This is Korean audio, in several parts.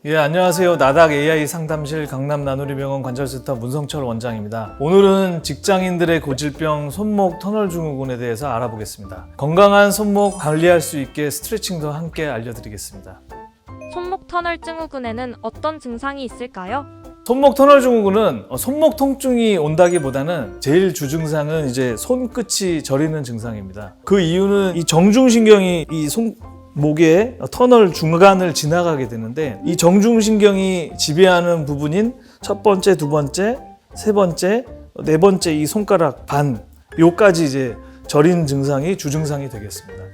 예, 안녕하세요. 나닥 AI 상담실 강남 나누리병원 관절센터 문성철 원장입니다. 오늘은 직장인들의 고질병 손목 터널 증후군에 대해서 알아보겠습니다. 건강한 손목 관리할 수 있게 스트레칭도 함께 알려드리겠습니다. 손목 터널 증후군에는 어떤 증상이 있을까요? 손목 터널 증후군은 손목 통증이 온다기보다는 제일 주증상은 이제 손끝이 저리는 증상입니다. 그 이유는 이 정중신경이 이 손목의 터널 중간을 지나가게 되는데, 이 정중신경이 지배하는 부분인 첫 번째, 두 번째, 세 번째, 네 번째 이 손가락 반 요까지 이제 저린 증상이 주증상이 되겠습니다.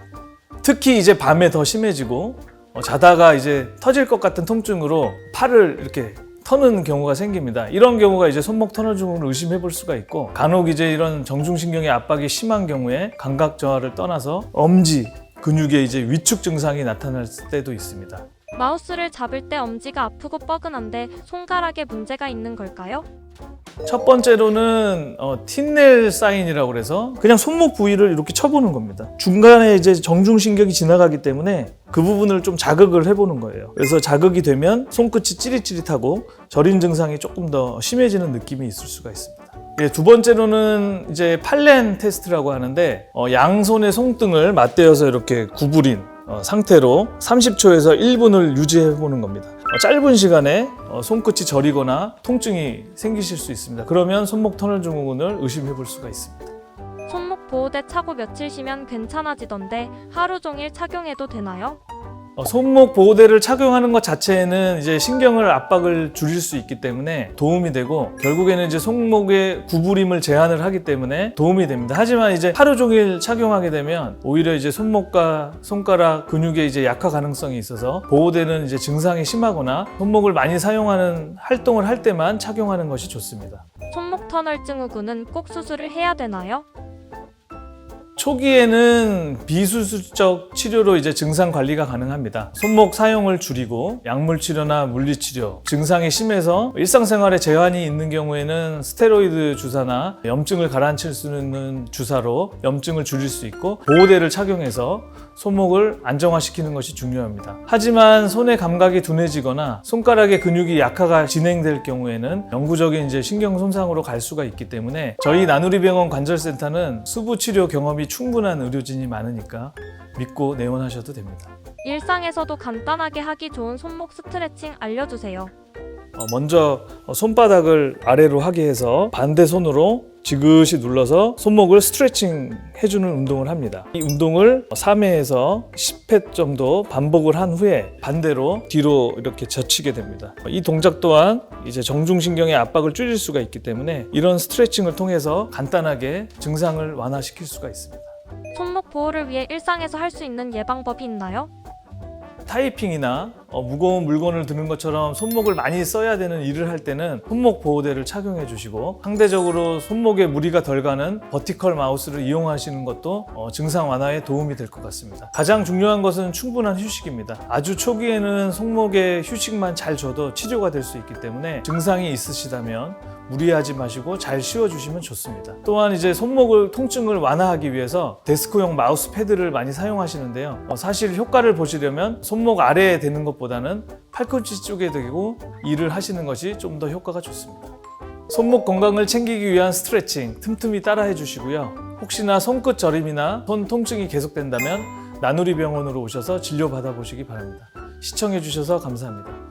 특히 이제 밤에 더 심해지고 자다가 이제 터질 것 같은 통증으로 팔을 이렇게 터는 경우가 생깁니다. 이런 경우가 이제 손목 터널 증후군을 의심해 볼 수가 있고, 간혹 이제 이런 정중신경의 압박이 심한 경우에 감각 저하를 떠나서 엄지 근육의 이제 위축 증상이 나타날 때도 있습니다. 마우스를 잡을 때 엄지가 아프고 뻐근한데 손가락에 문제가 있는 걸까요? 첫 번째로는 틴넬 사인이라고 그래서 그냥 손목 부위를 이렇게 쳐보는 겁니다. 중간에 이제 정중신경이 지나가기 때문에 그 부분을 좀 자극을 해보는 거예요. 그래서 자극이 되면 손끝이 찌릿찌릿하고 저린 증상이 조금 더 심해지는 느낌이 있을 수가 있습니다. 예, 두 번째로는 이제 팔렌 테스트라고 하는데 양손의 손등을 맞대어서 이렇게 구부린 상태로 30초에서 1분을 유지해 보는 겁니다. 짧은 시간에 손끝이 저리거나 통증이 생기실 수 있습니다. 그러면 손목 터널 증후군을 의심해 볼 수가 있습니다. 손목 보호대 차고 며칠 쉬면 괜찮아지던데 하루 종일 착용해도 되나요? 손목 보호대를 착용하는 것 자체는 이제 신경을 압박을 줄일 수 있기 때문에 도움이 되고, 결국에는 이제 손목의 구부림을 제한을 하기 때문에 도움이 됩니다. 하지만 이제 하루 종일 착용하게 되면 오히려 이제 손목과 손가락 근육의 이제 약화 가능성이 있어서 보호대는 이제 증상이 심하거나 손목을 많이 사용하는 활동을 할 때만 착용하는 것이 좋습니다. 손목 터널 증후군은 꼭 수술을 해야 되나요? 초기에는 비수술적 치료로 이제 증상 관리가 가능합니다. 손목 사용을 줄이고 약물 치료나 물리 치료, 증상이 심해서 일상생활에 제한이 있는 경우에는 스테로이드 주사나 염증을 가라앉힐 수 있는 주사로 염증을 줄일 수 있고, 보호대를 착용해서 손목을 안정화시키는 것이 중요합니다. 하지만 손의 감각이 둔해지거나 손가락의 근육이 약화가 진행될 경우에는 영구적인 이제 신경 손상으로 갈 수가 있기 때문에 저희 나누리병원 관절센터는 수부 치료 경험이 충분한 의료진이 많으니까 믿고 내원하셔도 됩니다. 일상에서도 간단하게 하기 좋은 손목 스트레칭 알려주세요. 먼저 손바닥을 아래로 하게 해서 반대 손으로 지그시 눌러서 손목을 스트레칭 해주는 운동을 합니다. 이 운동을 3회에서 10회 정도 반복을 한 후에 반대로 뒤로 이렇게 젖히게 됩니다. 이 동작 또한 이제 정중신경의 압박을 줄일 수가 있기 때문에 이런 스트레칭을 통해서 간단하게 증상을 완화시킬 수가 있습니다. 손목 보호를 위해 일상에서 할 수 있는 예방법이 있나요? 타이핑이나 무거운 물건을 드는 것처럼 손목을 많이 써야 되는 일을 할 때는 손목 보호대를 착용해 주시고, 상대적으로 손목에 무리가 덜 가는 버티컬 마우스를 이용하시는 것도 증상 완화에 도움이 될 것 같습니다. 가장 중요한 것은 충분한 휴식입니다. 아주 초기에는 손목에 휴식만 잘 줘도 치료가 될 수 있기 때문에 증상이 있으시다면 무리하지 마시고 잘 쉬어주시면 좋습니다. 또한 이제 손목을 통증을 완화하기 위해서 데스크용 마우스 패드를 많이 사용하시는데요. 사실 효과를 보시려면 손목 아래에 대는 것보다는 팔꿈치 쪽에 대고 일을 하시는 것이 좀 더 효과가 좋습니다. 손목 건강을 챙기기 위한 스트레칭 틈틈이 따라해 주시고요. 혹시나 손끝 저림이나 손 통증이 계속된다면 나누리병원으로 오셔서 진료 받아보시기 바랍니다. 시청해 주셔서 감사합니다.